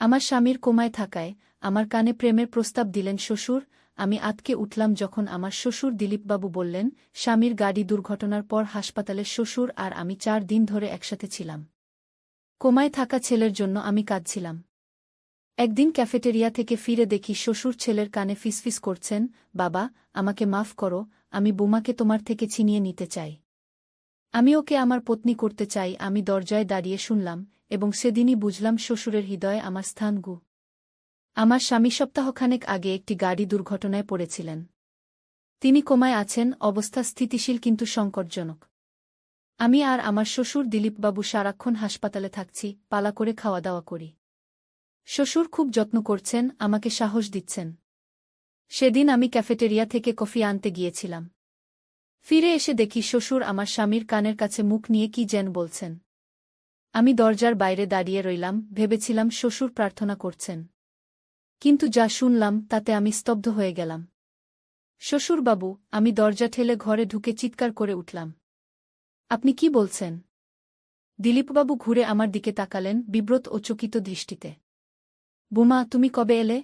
আমার স্বামীর কোমায় থাকায় আমার কানে প্রেমের প্রস্তাব দিলেন শ্বশুর। আমি আঁতকে উঠলাম যখন আমার শ্বশুর দিলীপবাবু বললেন, স্বামীর গাড়ি দুর্ঘটনার পর হাসপাতালে শ্বশুর আর আমি 4 দিন ধরে একসাথে ছিলাম। কোমায় থাকা ছেলের জন্য আমি কাঁদছিলাম। একদিন ক্যাফেটেরিয়া থেকে ফিরে দেখি শ্বশুর ছেলের কানে ফিসফিস করছেন, বাবা, আমাকে মাফ করো, আমি বোমাকে তোমার থেকে ছিনিয়ে নিতে চাই। আমি ওকে আমার পত্নী করতে চাই। আমি দরজায় দাঁড়িয়ে শুনলাম, এবং সেদিনই বুঝলাম শ্বশুরের হৃদয়ে আমার স্থান। আমার স্বামী সপ্তাহখানেক আগে একটি গাড়ি দুর্ঘটনায় পড়েছিলেন। তিনি কোমায় আছেন, অবস্থা স্থিতিশীল কিন্তু সংকটজনক। আমি আর আমার শ্বশুর দিলীপবাবু সারাক্ষণ হাসপাতালে থাকছি, পালা করে খাওয়া দাওয়া করি। শ্বশুর খুব যত্ন করছেন, আমাকে সাহস দিচ্ছেন। সেদিন আমি ক্যাফেটেরিয়া থেকে কফি আনতে গিয়েছিলাম। ফিরে এসে দেখি শ্বশুর আমার স্বামীর কানের কাছে মুখ নিয়ে কি যেন বলছেন। আমি দরজার বাইরে দাঁড়িয়ে রইলাম, ভেবেছিলাম শ্বশুর প্রার্থনা করছেন। কিন্তু যা শুনলাম তাতে আমি স্তব্ধ হয়ে গেলাম। শ্বশুরবাবু, আমি দরজা ঠেলে ঘরে ঢুকে চিৎকার করে উঠলাম। আপনি কি বলছেন? দিলীপবাবু ঘুরে আমার দিকে তাকালেন, বিব্রত ও চকিত দৃষ্টিতে। বোমা, তুমি কবে এলে?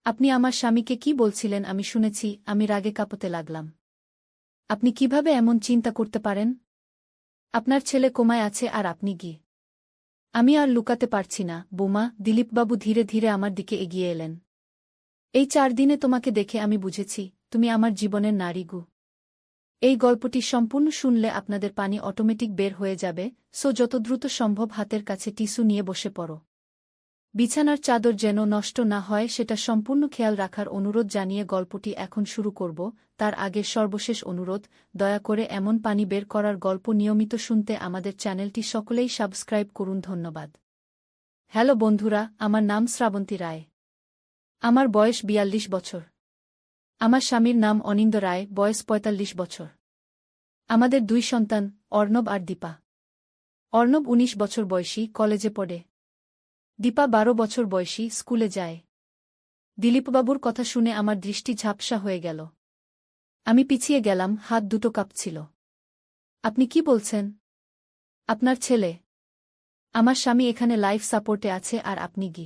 আপনি আমার স্বামীকে কি বলছিলেন আমি শুনেছি। আমি রাগে কাঁপতে লাগলাম। আপনি কিভাবে এমন চিন্তা করতে পারেন? আপনার ছেলে কোমায় আছে আর আপনি কি? আমি আর লুকাতে পারছি না, বোমা। দিলীপবাবু ধীরে ধীরে আমার দিকে এগিয়ে এলেন। এই 4 দিনে তোমাকে দেখে আমি বুঝেছি, তুমি আমার জীবনের নারী। এই গল্পটি সম্পূর্ণ শুনলে আপনাদের পানি অটোমেটিক বের হয়ে যাবে, সো যত দ্রুত সম্ভব হাতের কাছে টিস্যু নিয়ে বসে পড়ো। বিছানার চাদর যেন নষ্ট না হয় সেটা সম্পূর্ণ খেয়াল রাখার অনুরোধ জানিয়ে গল্পটি এখন শুরু করব। তার আগে সর্বশেষ অনুরোধ, দয়া করে এমন পানি বের করার গল্প নিয়মিত শুনতে আমাদের চ্যানেলটি সকলেই সাবস্ক্রাইব করুন। ধন্যবাদ। হ্যালো বন্ধুরা, আমার নাম শ্রাবন্তী রায়। আমার বয়স 42 বছর। আমার স্বামীর নাম অনিন্দ রায়, বয়স 45 বছর। আমাদের 2 সন্তান, অর্ণব আর দীপা। অর্ণব 19 বছর বয়সী, কলেজে পড়ে। দীপা 12 বছর বয়সী, স্কুলে যায়। দিলীপবাবুর কথা শুনে আমার দৃষ্টি ঝাপসা হয়ে গেল। আমি পিছিয়ে গেলাম, হাত দুটো কাঁপছিল। আপনি কি বলছেন? আপনার ছেলে? আমার স্বামী এখানে লাইফ সাপোর্টে আছে আর আপনি কি?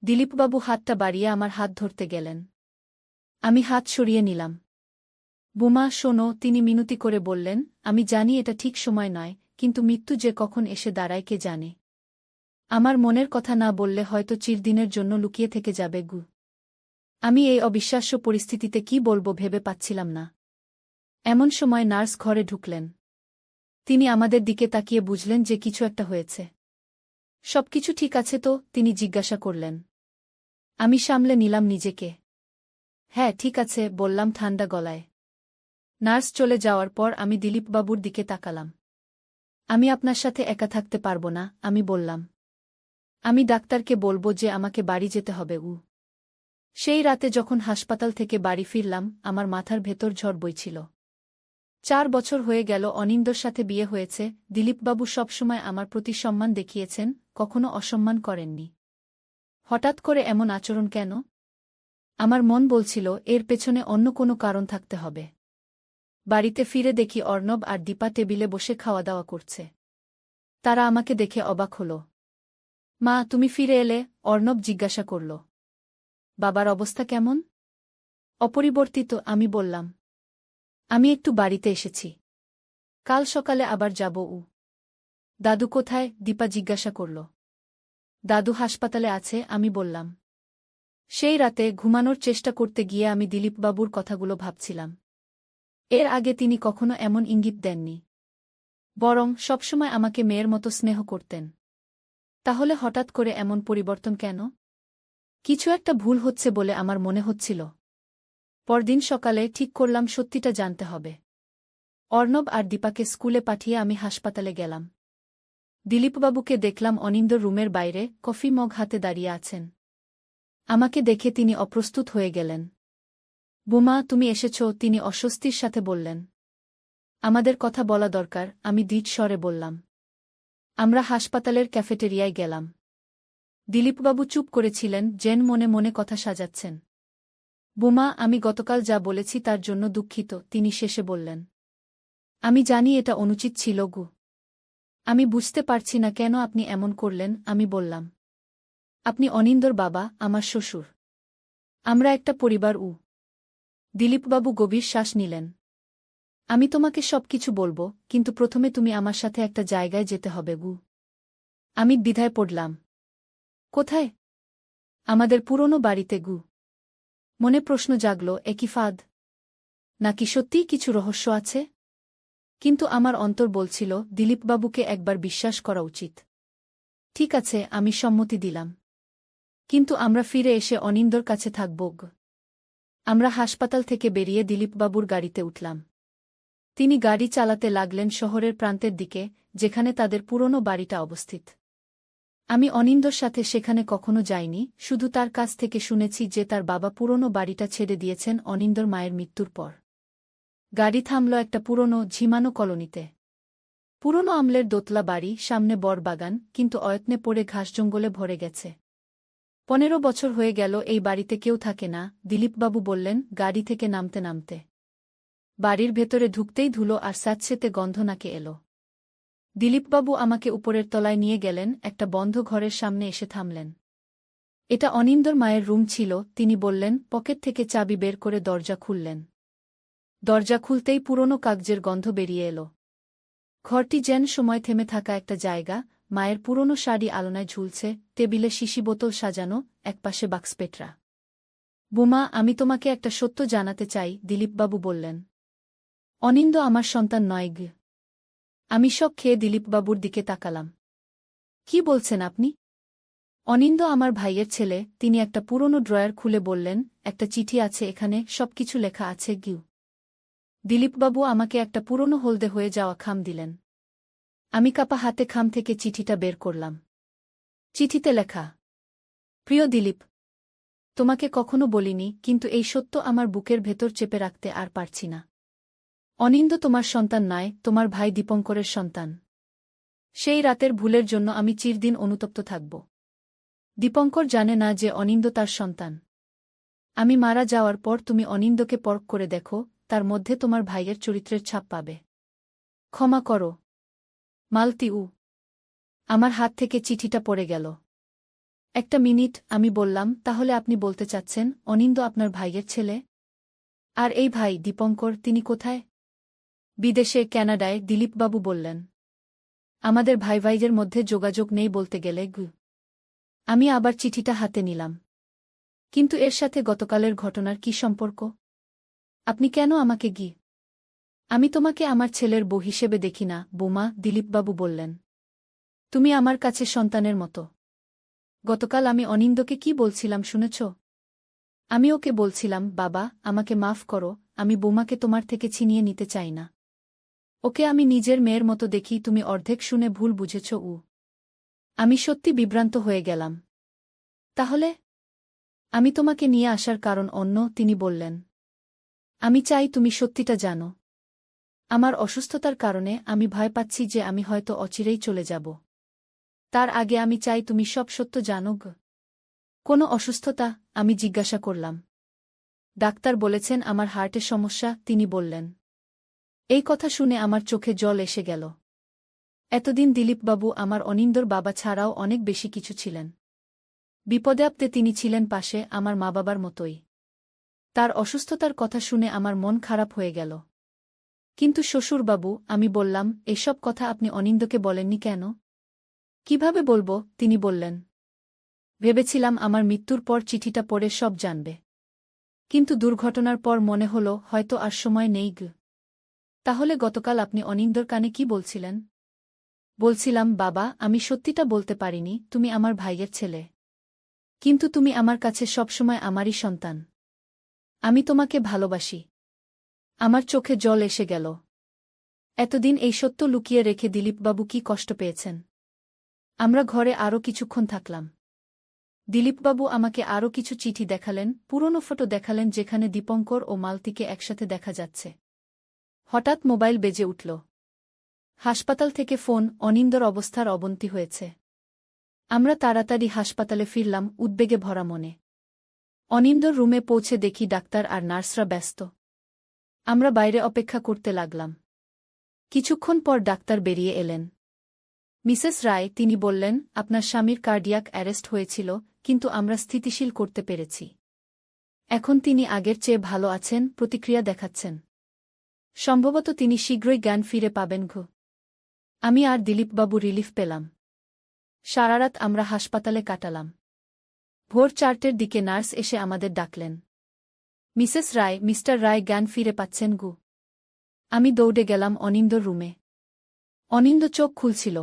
দিলীপবাবু হাতটা বাড়িয়ে আমার হাত ধরতে গেলেন। আমি হাত সরিয়ে নিলাম। বোমা, শোনো, তিনি মিনতি করে বললেন, আমি জানি এটা ঠিক সময় নয়, কিন্তু মৃত্যু যে কখন এসে দাঁড়ায় কে জানে। আমার মনের কথা না বললে হয়তো চিরদিনের জন্য লুকিয়ে থেকে যাবে। আমি এই অবিশ্বাস্য পরিস্থিতিতে কি বলবো ভেবে পাচ্ছিলাম না। এমন সময় নার্স ঘরে ঢুকলেন। তিনি আমাদের দিকে তাকিয়ে বুঝলেন যে কিছু একটা হয়েছে। সবকিছু ঠিক আছে তো? তিনি জিজ্ঞাসা করলেন। আমি সামলে নিলাম নিজেকে। হ্যাঁ, ঠিক আছে, বললাম ঠান্ডা গলায়। নার্স চলে যাওয়ার পর আমি দিলীপবাবুর দিকে তাকালাম। আমি আপনার সাথে একা থাকতে পারব না, আমি বললাম। আমি ডাক্তারকে বলবো যে আমাকে বাড়ি যেতে হবে। সেই রাতে যখন হাসপাতাল থেকে বাড়ি ফিরলাম, আমার মাথার ভেতর ঝড় বইছিল। 4 বছর হয়ে গেল অনিন্দর সাথে বিয়ে হয়েছে। দিলীপবাবু সবসময় আমার প্রতি সম্মান দেখিয়েছেন, কখনো অসম্মান করেননি। হঠাৎ করে এমন আচরণ কেন? আমার মন বলছিল এর পেছনে অন্য কোনো কারণ থাকতে হবে। বাড়িতে ফিরে দেখি অর্ণব আর দীপা টেবিলে বসে খাওয়া দাওয়া করছে। তারা আমাকে দেখে অবাক হল। মা, তুমি ফিরে এলে? অর্ণব জিজ্ঞাসা করল। বাবার অবস্থা কেমন? অপরিবর্তিত, আমি বললাম। আমি একটু বাড়িতে এসেছি। কাল সকালে আবার যাব। দাদু কোথায়? দীপা জিজ্ঞাসা করল। দাদু হাসপাতালে আছে, আমি বললাম। সেই রাতে ঘুমানোর চেষ্টা করতে গিয়ে আমি দিলীপবাবুর কথাগুলো ভাবছিলাম। এর আগে তিনি কখনো এমন ইঙ্গিত দেননি। বরং সবসময় আমাকে মেয়ের মতো স্নেহ করতেন। তাহলে হঠাৎ করে এমন পরিবর্তন কেন? কিছু একটা ভুল হচ্ছে বলে আমার মনে হচ্ছিল। পরদিন সকালে ঠিক করলাম সত্যিটা জানতে হবে। অর্ণব আর দীপাকে স্কুলে পাঠিয়ে আমি হাসপাতালে গেলাম। দিলীপবাবুকে দেখলাম অনিন্দর রুমের বাইরে, কফি মগ হাতে দাঁড়িয়ে আছেন। আমাকে দেখে তিনি অপ্রস্তুত হয়ে গেলেন। বোমা, তুমি এসেছ? তিনি অস্বস্তির সাথে বললেন। আমাদের কথা বলা দরকার, আমি দৃঢ় স্বরে বললাম। আমরা হাসপাতালের ক্যাফেটেরিয়ায় গেলাম। দিলীপবাবু চুপ করেছিলেন, যেন মনে মনে কথা সাজাচ্ছেন। বোমা, আমি গতকাল যা বলেছি তার জন্য দুঃখিত, তিনি শেষে বললেন। আমি জানি এটা অনুচিত ছিল। আমি বুঝতে পারছি না কেন আপনি এমন করলেন, আমি বললাম। আপনি অনিন্দর বাবা, আমার শ্বশুর। আমরা একটা পরিবার। দিলীপবাবু গভীর শ্বাস নিলেন। আমি তোমাকে সবকিছু বলবো, কিন্তু প্রথমে তুমি আমার সাথে একটা জায়গায় যেতে হবে। আমি দ্বিধায় পড়লাম। কোথায়? আমাদের পুরনো বাড়িতে। মনে প্রশ্ন জাগল, একই ফাঁদ নাকি সত্যিই কিছু রহস্য আছে? কিন্তু আমার অন্তর বলছিল দিলীপবাবুকে একবার বিশ্বাস করা উচিত। ঠিক আছে, আমি সম্মতি দিলাম। কিন্তু আমরা ফিরে এসে অনিন্দর কাছে থাকব। আমরা হাসপাতাল থেকে বেরিয়ে দিলীপবাবুর গাড়িতে উঠলাম। তিনি গাড়ি চালাতে লাগলেন শহরের প্রান্তের দিকে, যেখানে তাদের পুরনো বাড়িটা অবস্থিত। আমি অনিন্দর সাথে সেখানে কখনো যাইনি, শুধু তার কাছ থেকে শুনেছি যে তার বাবা পুরনো বাড়িটা ছেড়ে দিয়েছেন অনিন্দর মায়ের মৃত্যুর পর। গাড়ি থামল একটা পুরনো ঝিমানো কলোনিতে। পুরনো আমলের দোতলা বাড়ি, সামনে বড়বাগান, কিন্তু অয়ত্নে পড়ে ঘাস জঙ্গলে ভরে গেছে। 15 বছর হয়ে গেল এই বাড়িতে কেউ থাকে না, দিলীপবাবু বললেন গাড়ি থেকে নামতে নামতে। বাড়ির ভেতরে ঢুকতেই ধুলো আর স্যাঁতসেঁতে গন্ধ নাকে এলো। দিলীপবাবু আমাকে উপরের তলায় নিয়ে গেলেন, একটা বন্ধ ঘরের সামনে এসে থামলেন। এটা অনিন্দর মায়ের রুম ছিল, তিনি বললেন। পকেট থেকে চাবি বের করে দরজা খুললেন। দরজা খুলতেই পুরনো কাগজের গন্ধ বেরিয়ে এলো। ঘরটি যেন সময় থেমে থাকা একটা জায়গা। মায়ের পুরনো শাড়ি আলনায় ঝুলছে, টেবিলে শিশি বোতল সাজানো, একপাশে বাক্সপেটরা। বুমা, আমি তোমাকে একটা সত্য জানাতে চাই, দিলীপবাবু বললেন। অনিন্দ আমার সন্তান নয়। আমি শক খেয়ে দিলীপবাবুর দিকে তাকালাম। কি বলছেন আপনি? অনিন্দ আমার ভাইয়ের ছেলে। তিনি একটা পুরনো ড্রয়ার খুলে বললেন, একটা চিঠি আছে এখানে, সবকিছু লেখা আছে। দিলীপবাবু আমাকে একটা পুরনো হলদে হয়ে যাওয়া খাম দিলেন। আমি কাপা হাতে খাম থেকে চিঠিটা বের করলাম। চিঠিতে লেখা, প্রিয় দিলীপ, তোমাকে কখনো বলিনি, কিন্তু এই সত্য আমার বুকের ভেতর চেপে রাখতে আর পারছি না। অনিন্দ তোমার সন্তান নয়, তোমার ভাই দীপঙ্করের সন্তান। সেই রাতের ভুলের জন্য আমি চিরদিন অনুতপ্ত থাকব। দীপঙ্কর জানে না যে অনিন্দ তার সন্তান। আমি মারা যাওয়ার পর তুমি অনিন্দকে পরখ করে দেখো, তার মধ্যে তোমার ভাইয়ের চরিত্রের ছাপ পাবে। ক্ষমা করো, মালতী। আমার হাত থেকে চিঠিটা পড়ে গেল। একটা মিনিট, আমি বললাম, তাহলে আপনি বলতে চাচ্ছেন অনিন্দ আপনার ভাইয়ের ছেলে? আর এই ভাই দীপঙ্কর, তিনি কোথায়? বিদেশে, ক্যানাডায়, দিলীপবাবু বললেন। আমাদের ভাইদের মধ্যে যোগাযোগ নেই বলতে গেলে। আমি আবার চিঠিটা হাতে নিলাম। কিন্তু এর সাথে গতকালের ঘটনার কি সম্পর্ক? আপনি কেন আমাকে আমি তোমাকে আমার ছেলের বউ হিসেবে দেখি না, বোমা, দিলীপবাবু বললেন। তুমি আমার কাছে সন্তানের মতো। গতকাল আমি অনিন্দকে কি বলছিলাম শুনেছ? আমি ওকে বলছিলাম, বাবা, আমাকে মাফ করো, আমি বোমাকে তোমার থেকে ছিনিয়ে নিতে চাই না। ওকে আমি নিজের মেয়ের মতো দেখি। তুমি অর্ধেক শুনে ভুল বুঝেছ। আমি সত্যি বিভ্রান্ত হয়ে গেলাম। তাহলে আমি তোমাকে নিয়ে আসার কারণ অন্য, তিনি বললেন। আমি চাই তুমি সত্যিটা জানো। আমার অসুস্থতার কারণে আমি ভয় পাচ্ছি যে আমি হয়তো অচিরেই চলে যাব। তার আগে আমি চাই তুমি সব সত্য জানো। কোনো অসুস্থতা? আমি জিজ্ঞাসা করলাম। ডাক্তার বলেছেন আমার হার্টের সমস্যা, তিনি বললেন। এই কথা শুনে আমার চোখে জল এসে গেল। এতদিন দিলীপবাবু আমার অনিন্দর বাবা ছাড়াও অনেক বেশি কিছু ছিলেন। বিপদে আপদে তিনি ছিলেন পাশে, আমার মা বাবার মতোই। তার অসুস্থতার কথা শুনে আমার মন খারাপ হয়ে গেল। কিন্তু শ্বশুরবাবু, আমি বললাম, এসব কথা আপনি অনিন্দকে বলেননি কেন? কিভাবে বলবো, তিনি বললেন। ভেবেছিলাম আমার মৃত্যুর পর চিঠিটা পড়ে সব জানবে। কিন্তু দুর্ঘটনার পর মনে হল হয়তো আর সময় নেই। তাহলে গতকাল আপনি অনিন্দর কানে কি বলছিলেন? বলছিলাম, বাবা, আমি সত্যিটা বলতে পারিনি, তুমি আমার ভাইয়ের ছেলে। কিন্তু তুমি আমার কাছে সবসময় আমারই সন্তান। আমি তোমাকে ভালোবাসি। আমার চোখে জল এসে গেল। এতদিন এই সত্য লুকিয়ে রেখে দিলীপবাবু কি কষ্ট পেয়েছেন। আমরা ঘরে আরও কিছুক্ষণ থাকলাম। দিলীপবাবু আমাকে আরও কিছু চিঠি দেখালেন, পুরনো ফটো দেখালেন যেখানে দীপঙ্কর ও মালতীকে একসাথে দেখা যাচ্ছে। হঠাৎ মোবাইল বেজে উঠল। হাসপাতাল থেকে ফোন, অনিন্দর অবস্থার অবনতি হয়েছে। আমরা তাড়াতাড়ি হাসপাতালে ফিরলাম, উদ্বেগে ভরা মনে। অনিন্দর রুমে পৌঁছে দেখি ডাক্তার আর নার্সরা ব্যস্ত। আমরা বাইরে অপেক্ষা করতে লাগলাম। কিছুক্ষণ পর ডাক্তার বেরিয়ে এলেন। মিসেস রায়, তিনি বললেন, আপনার স্বামীর কার্ডিয়াক অ্যারেস্ট হয়েছিল, কিন্তু আমরা স্থিতিশীল করতে পেরেছি। এখন তিনি আগের চেয়ে ভালো আছেন, প্রতিক্রিয়া দেখাচ্ছেন। সম্ভবত তিনি শীঘ্রই জ্ঞান ফিরে পাবেন। আমি আর দিলীপবাবু রিলিফ পেলাম। সারারাত আমরা হাসপাতালে কাটালাম। ভোর 4টের দিকে নার্স এসে আমাদের ডাকলেন। মিসেস রায়, মিস্টার রায় জ্ঞান ফিরে পাচ্ছেন। আমি দৌড়ে গেলাম অনিন্দর রুমে। অনিন্দ চোখ খুলছিল।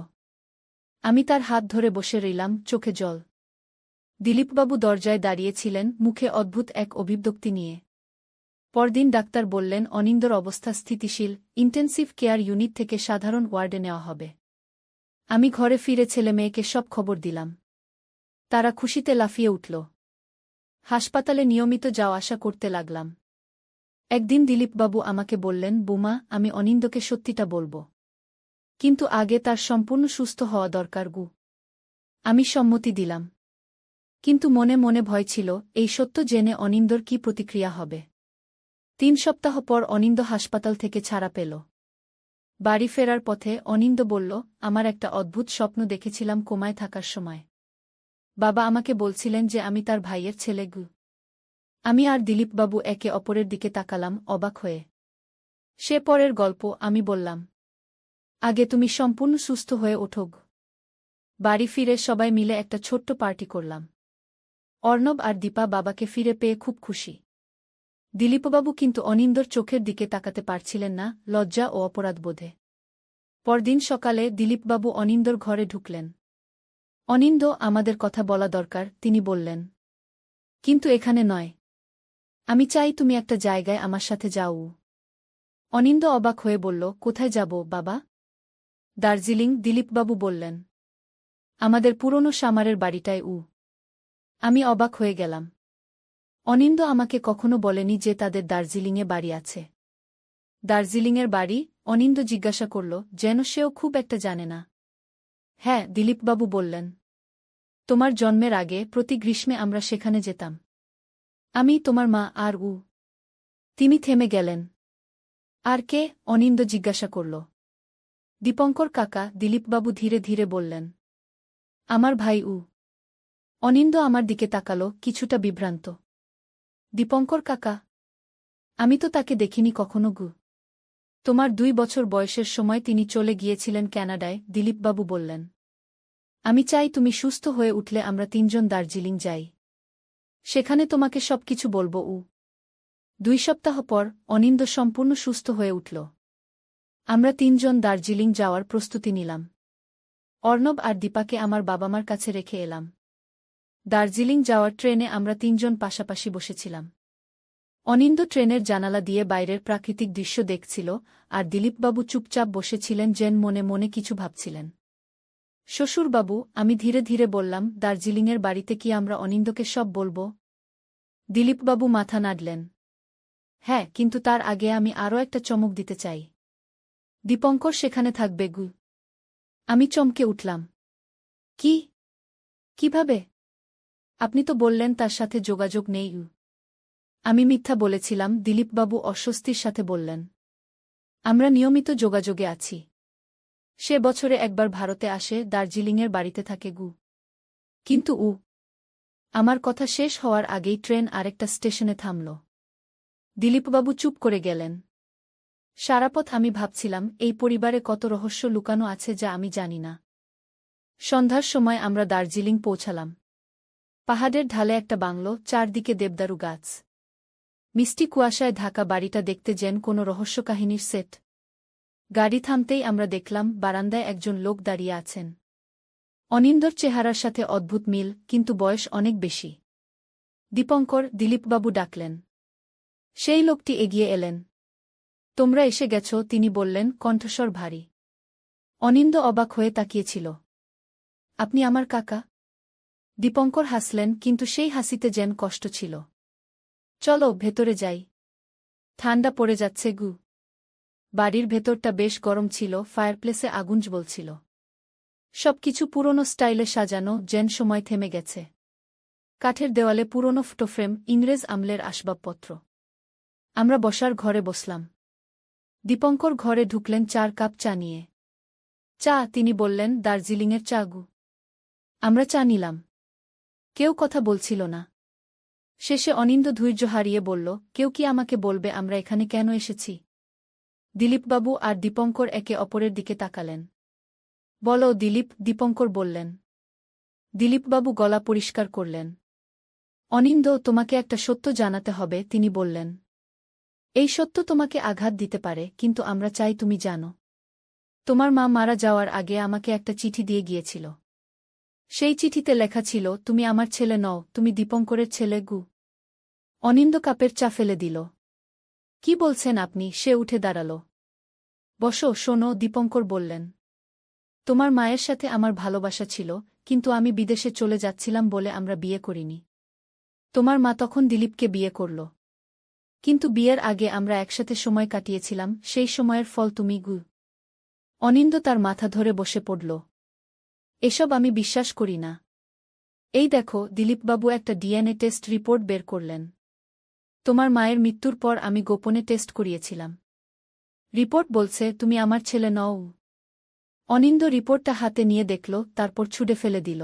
আমি তার হাত ধরে বসে রইলাম, চোখে জল। দিলীপবাবু দরজায় দাঁড়িয়েছিলেন, মুখে অদ্ভুত এক অভিব্যক্তি নিয়ে। পরদিন ডাক্তার বললেন অনিন্দর অবস্থা স্থিতিশীল, ইন্টেন্সিভ কেয়ার ইউনিট থেকে সাধারণ ওয়ার্ডে নেওয়া হবে। আমি ঘরে ফিরে ছেলে মেয়েকে সব খবর দিলাম। তারা খুশিতে লাফিয়ে উঠল। হাসপাতালে নিয়মিত যাওয়া আসা করতে লাগলাম। একদিন দিলীপবাবু আমাকে বললেন, বুমা, আমি অনিন্দকে সত্যিটা বলব। কিন্তু আগে তার সম্পূর্ণ সুস্থ হওয়া দরকার। আমি সম্মতি দিলাম। কিন্তু মনে মনে ভয় ছিল, এই সত্য জেনে অনিন্দর কী প্রতিক্রিয়া হবে। 3 সপ্তাহ পর অনিন্দ হাসপাতাল থেকে ছাড়া পেল। বাড়ি ফেরার পথে অনিন্দ বলল, আমার একটা অদ্ভুত স্বপ্ন দেখেছিলাম কোমায় থাকার সময়। বাবা আমাকে বলছিলেন যে আমি তার ভাইয়ের ছেলে। আমি আর দিলীপবাবু একে অপরের দিকে তাকালাম, অবাক হয়ে। সে পরের গল্প, আমি বললাম। আগে তুমি সম্পূর্ণ সুস্থ হয়ে ওঠো। বাড়ি ফিরে সবাই মিলে একটা ছোট্ট পার্টি করলাম। অর্ণব আর দীপা বাবাকে ফিরে পেয়ে খুব খুশি। দিলীপবাবু কিন্তু অনিন্দর চোখের দিকে তাকাতে পারছিলেন না, লজ্জা ও অপরাধবোধে। পরদিন সকালে দিলীপবাবু অনিন্দর ঘরে ঢুকলেন। অনিন্দ, আমাদের কথা বলা দরকার, তিনি বললেন। কিন্তু এখানে নয়। আমি চাই তুমি একটা জায়গায় আমার সাথে যাও। অনিন্দ অবাক হয়ে বলল, কোথায় যাব বাবা? দার্জিলিং, দিলীপবাবু বললেন। আমাদের পুরনো সামারের বাড়িটায়। আমি অবাক হয়ে গেলাম। অনিন্দ আমাকে কখনো বলেনি যে তাদের দার্জিলিংয়ে বাড়ি আছে। দার্জিলিংয়ের বাড়ি? অনিন্দ জিজ্ঞাসা করল, যেন সেও খুব একটা জানে না। হ্যাঁ, দিলীপবাবু বললেন। তোমার জন্মের আগে প্রতি গ্রীষ্মে আমরা সেখানে যেতাম। আমি, তোমার মা আর। তিনি থেমে গেলেন। আর কে? অনিন্দ জিজ্ঞাসা করল। দীপঙ্কর কাকা, দিলীপবাবু ধীরে ধীরে বললেন। আমার ভাই। অনিন্দ আমার দিকে তাকাল, কিছুটা বিভ্রান্ত। দীপঙ্কর কাকা? আমি তো তাকে দেখিনি কখনো। তোমার 2 বছর বয়সের সময় তিনি চলে গিয়েছিলেন ক্যানাডায়, দিলীপবাবু বললেন। আমি চাই তুমি সুস্থ হয়ে উঠলে আমরা 3 জন দার্জিলিং যাই। সেখানে তোমাকে সবকিছু বলব। 2 সপ্তাহ পর অনিন্দ সম্পূর্ণ সুস্থ হয়ে উঠল। আমরা 3 জন দার্জিলিং যাওয়ার প্রস্তুতি নিলাম। অর্ণব আর দীপাকে আমার বাবা-মার কাছে রেখে এলাম। দার্জিলিং যাওয়ার ট্রেনে আমরা 3 জন পাশাপাশি বসেছিলাম। অনিন্দ ট্রেনের জানালা দিয়ে বাইরের প্রাকৃতিক দৃশ্য দেখছিল, আর দিলীপবাবু চুপচাপ বসেছিলেন, যেন মনে মনে কিছু ভাবছিলেন। শ্বশুরবাবু, আমি ধীরে ধীরে বললাম, দার্জিলিংয়ের বাড়িতে কি আমরা অনিন্দকে সব বলব? দিলীপবাবু মাথা নাড়লেন। হ্যাঁ, কিন্তু তার আগে আমি আরও একটা চমক দিতে চাই। দীপঙ্কর সেখানে থাকবে। আমি চমকে উঠলাম। কি? কিভাবে? আপনি তো বললেন তার সাথে যোগাযোগ নেই। আমি মিথ্যা বলেছিলাম, দিলীপবাবু অস্বস্তির সাথে বললেন। আমরা নিয়মিত যোগাযোগে আছি। সে বছরে একবার ভারতে আসে, দার্জিলিংয়ের বাড়িতে থাকে। কিন্তু আমার কথা শেষ হওয়ার আগেই ট্রেন আরেকটা স্টেশনে থামল। দিলীপবাবু চুপ করে গেলেন। সারাপথ আমি ভাবছিলাম, এই পরিবারে কত রহস্য লুকানো আছে যা আমি জানি না। সন্ধ্যার সময় আমরা দার্জিলিং পৌঁছালাম। পাহাড়ের ঢালে একটা বাংলো, চারদিকে দেবদারু গাছ। মিষ্টি কুয়াশায় ঢাকা বাড়িটা দেখতে যেন কোনো রহস্যকাহিনীর সেট। গাড়ি থামতেই আমরা দেখলাম বারান্দায় একজন লোক দাঁড়িয়ে আছেন। অনিন্দর চেহারার সাথে অদ্ভুত মিল, কিন্তু বয়স অনেক বেশি। দীপঙ্কর, দিলীপবাবু ডাকলেন। সেই লোকটি এগিয়ে এলেন। তোমরা এসে গেছ, তিনি বললেন, কণ্ঠস্বর ভারী। অনিন্দ অবাক হয়ে তাকিয়েছিল। আপনি আমার কাকা? দীপঙ্কর হাসলেন, কিন্তু সেই হাসিতে যেন কষ্ট ছিল। চলো ভেতরে যাই। ঠান্ডা পড়ে যাচ্ছে। বাড়ির ভেতরটা বেশ গরম ছিল, ফায়ারপ্লেসে আগুন জ্বলছিল। সবকিছু পুরনো স্টাইলে সাজানো, যেন সময় থেমে গেছে। কাঠের দেওয়ালে পুরনো ফটোফ্রেম, ইংরেজ আমলের আসবাবপত্র। আমরা বসার ঘরে বসলাম। দীপঙ্কর ঘরে ঢুকলেন 4 কাপ চা নিয়ে। চা, তিনি বললেন, দার্জিলিংয়ের চা গু। আমরা চা নিলাম। কেউ কথা বলছিল না। শেষে অনিন্দ ধৈর্য হারিয়ে বলল, কেউ কি আমাকে বলবে আমরা এখানে কেন এসেছি? দিলীপবাবু আর দীপঙ্কর একে অপরের দিকে তাকালেন। বলো দিলীপ, দীপঙ্কর বললেন। দিলীপবাবু গলা পরিষ্কার করলেন। অনিন্দ, তোমাকে একটা সত্য জানাতে হবে, তিনি বললেন। এই সত্য তোমাকে আঘাত দিতে পারে, কিন্তু আমরা চাই তুমি জানো। তোমার মা মারা যাওয়ার আগে আমাকে একটা চিঠি দিয়ে গিয়েছিল। সেই চিঠিতে লেখা ছিল, তুমি আমার ছেলে নও, তুমি দীপঙ্করের ছেলে গু। অনিন্দ কাপের চা ফেলে দিল। কি বলছেন আপনি? সে উঠে দাঁড়াল। বসো, শোনো, দীপঙ্কর বললেন। তোমার মায়ের সাথে আমার ভালোবাসা ছিল, কিন্তু আমি বিদেশে চলে যাচ্ছিলাম বলে আমরা বিয়ে করিনি। তোমার মা তখন দিলীপকে বিয়ে করল। কিন্তু বিয়ের আগে আমরা একসাথে সময় কাটিয়েছিলাম, সেই সময়ের ফল তুমি গু। অনিন্দ তার মাথা ধরে বসে পড়ল। এসব আমি বিশ্বাস করি না। এই দেখো, দিলীপবাবু একটা ডিএনএ টেস্ট রিপোর্ট বের করলেন। তোমার মায়ের মৃত্যুর পর আমি গোপনে টেস্ট করিয়েছিলাম। রিপোর্ট বলছে তুমি আমার ছেলে নও। অনিন্দ রিপোর্টটা হাতে নিয়ে দেখল, তারপর ছুঁড়ে ফেলে দিল।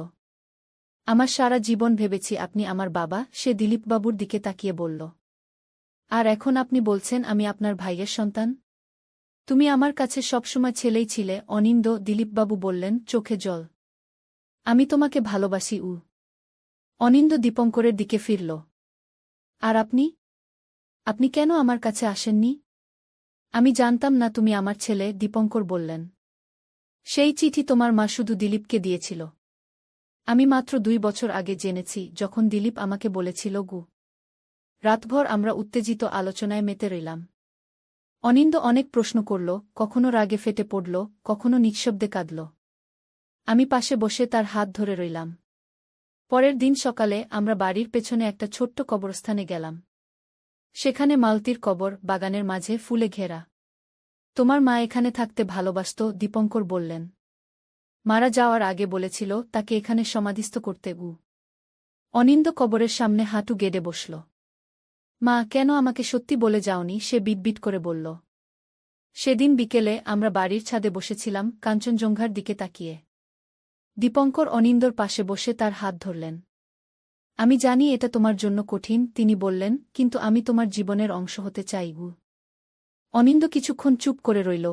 আমার সারা জীবন ভেবেছি আপনি আমার বাবা, সে দিলীপবাবুর দিকে তাকিয়ে বলল। আর এখন আপনি বলছেন আমি আপনার ভাইয়ের সন্তান? তুমি আমার কাছে সবসময় ছেলেই ছিলে অনিন্দ, দিলীপবাবু বললেন, চোখে জল। আমি তোমাকে ভালোবাসি উ। অনিন্দ দীপঙ্করের দিকে ফিরল। আর আপনি? আপনি কেন আমার কাছে আসেননি? আমি জানতাম না তুমি আমার ছেলে, দীপঙ্কর বললেন। সেই চিঠি তোমার মা শুধু দিলীপকে দিয়েছিল। আমি মাত্র 2 বছর আগে জেনেছি, যখন দিলীপ আমাকে বলেছিল গু। রাতভর আমরা উত্তেজিত আলোচনায় মেতে রইলাম। অনিন্দ অনেক প্রশ্ন করল, কখনো রাগে ফেটে পড়ল, কখনো নিঃশব্দে কাঁদল। আমি পাশে বসে তার হাত ধরে রইলাম। পরের দিন সকালে আমরা বাড়ির পেছনে একটা ছোট্ট কবরস্থানে গেলাম। সেখানে মালতীর কবর, বাগানের মাঝে ফুলে ঘেরা। তোমার মা এখানে থাকতে ভালোবাসত, দীপঙ্কর বললেন। মারা যাওয়ার আগে বলেছিল তাকে এখানে সমাধিস্থ করতে গু। অনিন্দ কবরের সামনে হাঁটু গেড়ে বসল। মা, কেন আমাকে সত্যি বলে যাওনি? সে বিটবিট করে বলল। সেদিন বিকেলে আমরা বাড়ির ছাদে বসেছিলাম, কাঞ্চনজঙ্ঘার দিকে তাকিয়ে। দীপঙ্কর অনিন্দর পাশে বসে তার হাত ধরলেন। আমি জানি এটা তোমার জন্য কঠিন, তিনি বললেন, কিন্তু আমি তোমার জীবনের অংশ হতে চাই গু। অনিন্দ কিছুক্ষণ চুপ করে রইল।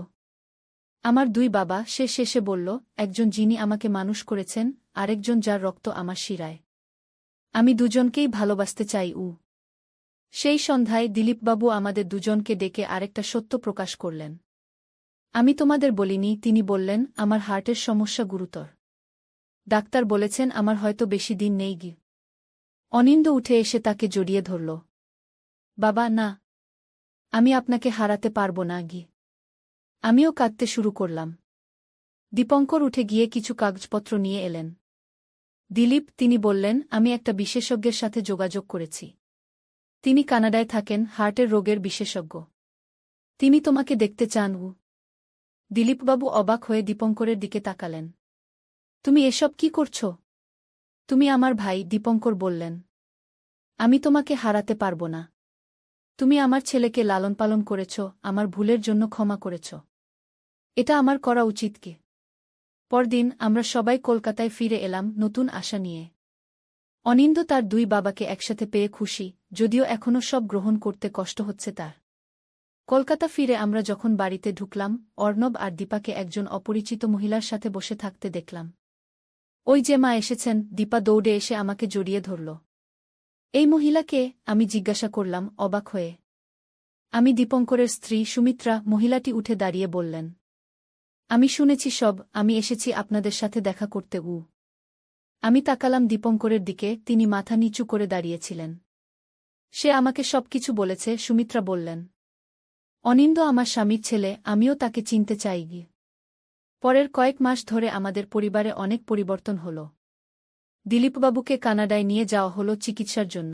আমার 2 বাবা, সে শেষে বলল, একজন যিনি আমাকে মানুষ করেছেন, আরেকজন যার রক্ত আমার শিরায়। আমি দুজনকেই ভালোবাসতে চাই উ। সেই সন্ধ্যায় দিলীপবাবু আমাদের দুজনকে ডেকে আরেকটা সত্য প্রকাশ করলেন। আমি তোমাদের বলিনি, তিনি বললেন, আমার হার্টের সমস্যা গুরুতর। ডাক্তার বলেছেন আমার হয়তো বেশি দিন নেই গি। অনিন্দ উঠে এসে তাকে জড়িয়ে ধরল। বাবা, না। আমি আপনাকে হারাতে পারব না গি। আমিও কাঁদতে শুরু করলাম। দীপঙ্কর উঠে গিয়ে কিছু কাগজপত্র নিয়ে এলেন। দিলীপ, তিনি বললেন, আমি একটা বিশেষজ্ঞের সাথে যোগাযোগ করেছি। তিনি কানাডায় থাকেন, হার্টের রোগের বিশেষজ্ঞ। তিনি তোমাকে দেখতে চান উ। দিলীপবাবু অবাক হয়ে দীপঙ্করের দিকে তাকালেন। তুমি এসব কি করছ? তুমি আমার ভাই, দীপঙ্কর বললেন। আমি তোমাকে হারাতে পারব না। তুমি আমার ছেলেকে লালন পালন করেছ, আমার ভুলের জন্য ক্ষমা করেছ। এটা আমার করা উচিত কি? পরদিন আমরা সবাই কলকাতায় ফিরে এলাম নতুন আশা নিয়ে। অনিন্দ তার 2 বাবাকে একসাথে পেয়ে খুশি, যদিও এখনও সব গ্রহণ করতে কষ্ট হচ্ছে তার। কলকাতা ফিরে আমরা যখন বাড়িতে ঢুকলাম, অর্ণব আর দীপাকে একজন অপরিচিত মহিলার সাথে বসে থাকতে দেখলাম। ওই যে মা এসেছেন, দীপা দৌড়ে এসে আমাকে জড়িয়ে ধরল। এই মহিলাকে? আমি জিজ্ঞাসা করলাম, অবাক হয়ে। আমি দীপঙ্করের স্ত্রী সুমিত্রা, মহিলাটি উঠে দাঁড়িয়ে বললেন। আমি শুনেছি সব, আমি এসেছি আপনাদের সাথে দেখা করতে উ। আমি তাকালাম দীপঙ্করের দিকে, তিনি মাথা নিচু করে দাঁড়িয়েছিলেন। সে আমাকে সবকিছু বলেছে, সুমিত্রা বললেন। অনিন্দ আমার স্বামীর ছেলে, আমিও তাকে চিনতে চাই গি। পরের কয়েক মাস ধরে আমাদের পরিবারে অনেক পরিবর্তন হল। দিলীপবাবুকে কানাডায় নিয়ে যাওয়া হল চিকিৎসার জন্য।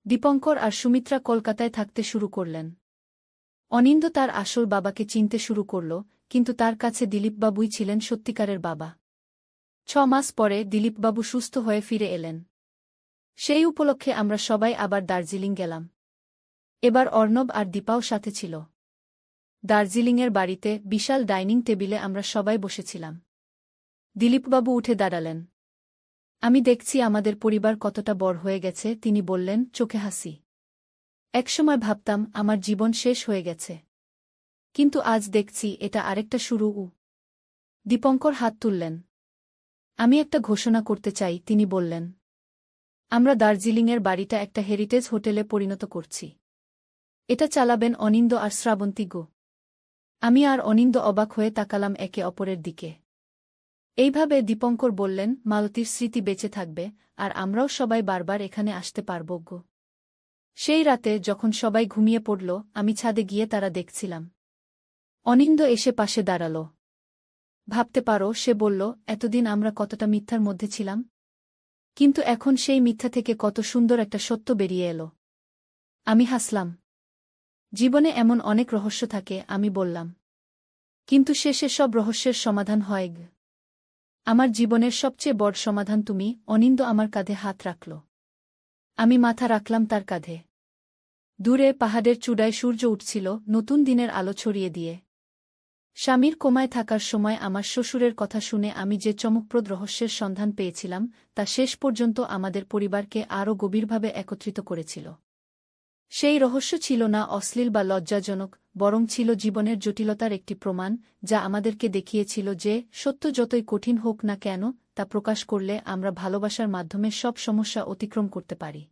দীপঙ্কর আর সুমিত্রা কলকাতায় থাকতে শুরু করলেন। অনিন্দ তার আসল বাবাকে চিনতে শুরু করল, কিন্তু তার কাছে দিলীপবাবুই ছিলেন সত্যিকারের বাবা। 6 মাস পরে দিলীপবাবু সুস্থ হয়ে ফিরে এলেন। সেই উপলক্ষে আমরা সবাই আবার দার্জিলিং গেলাম। এবার অর্ণব আর দীপাও সাথে ছিল। দার্জিলিংয়ের বাড়িতে বিশাল ডাইনিং টেবিলে আমরা সবাই বসেছিলাম। দিলীপবাবু উঠে দাঁড়ালেন। আমি দেখছি আমাদের পরিবার কতটা বড় হয়ে গেছে, তিনি বললেন, চোখে হাসি। একসময় ভাবতাম আমার জীবন শেষ হয়ে গেছে, কিন্তু আজ দেখছি এটা আরেকটা শুরু। দীপঙ্কর হাত তুললেন। আমি একটা ঘোষণা করতে চাই, তিনি বললেন। আমরা দার্জিলিংয়ের বাড়িটা একটা হেরিটেজ হোটেলে পরিণত করছি। এটা চালাবেন অনিন্দ আর শ্রাবন্তী গো। আমি আর অনিন্দ অবাক হয়ে তাকালাম একে অপরের দিকে। এইভাবে দীপঙ্কর বললেন, মালতীর স্মৃতি বেঁচে থাকবে, আর আমরাও সবাই বারবার এখানে আসতে পারব গো। সেই রাতে যখন সবাই ঘুমিয়ে পড়ল, আমি ছাদে গিয়ে তারা দেখছিলাম। অনিন্দ এসে পাশে দাঁড়াল। ভাবতে পারো, সে বলল, এতদিন আমরা কতটা মিথ্যার মধ্যে ছিলাম, কিন্তু এখন সেই মিথ্যা থেকে কত সুন্দর একটা সত্য বেরিয়ে এলো। আমি হাসলাম। জীবনে এমন অনেক রহস্য থাকে, আমি বললাম, কিন্তু শেষে সব রহস্যের সমাধান হয়। আমার জীবনের সবচেয়ে বড় সমাধান তুমি। অনিন্দ আমার কাঁধে হাত রাখল। আমি মাথা রাখলাম তার কাঁধে। দূরে পাহাড়ের চূড়ায় সূর্য উঠছিল, নতুন দিনের আলো ছড়িয়ে দিয়ে। স্বামীর কোমায় থাকার সময় আমার শ্বশুরের কথা শুনে আমি যে চমকপ্রদ রহস্যের সন্ধান পেয়েছিলাম, তা শেষ পর্যন্ত আমাদের পরিবারকে আরও গভীরভাবে একত্রিত করেছিল। সেই রহস্য ছিল না অশ্লীল বা লজ্জাজনক, বরং ছিল জীবনের জটিলতার একটি প্রমাণ, যা আমাদেরকে দেখিয়েছিল যে সত্য যতই কঠিন হোক না কেন, তা প্রকাশ করলে আমরা ভালোবাসার মাধ্যমে সব সমস্যা অতিক্রম করতে পারি।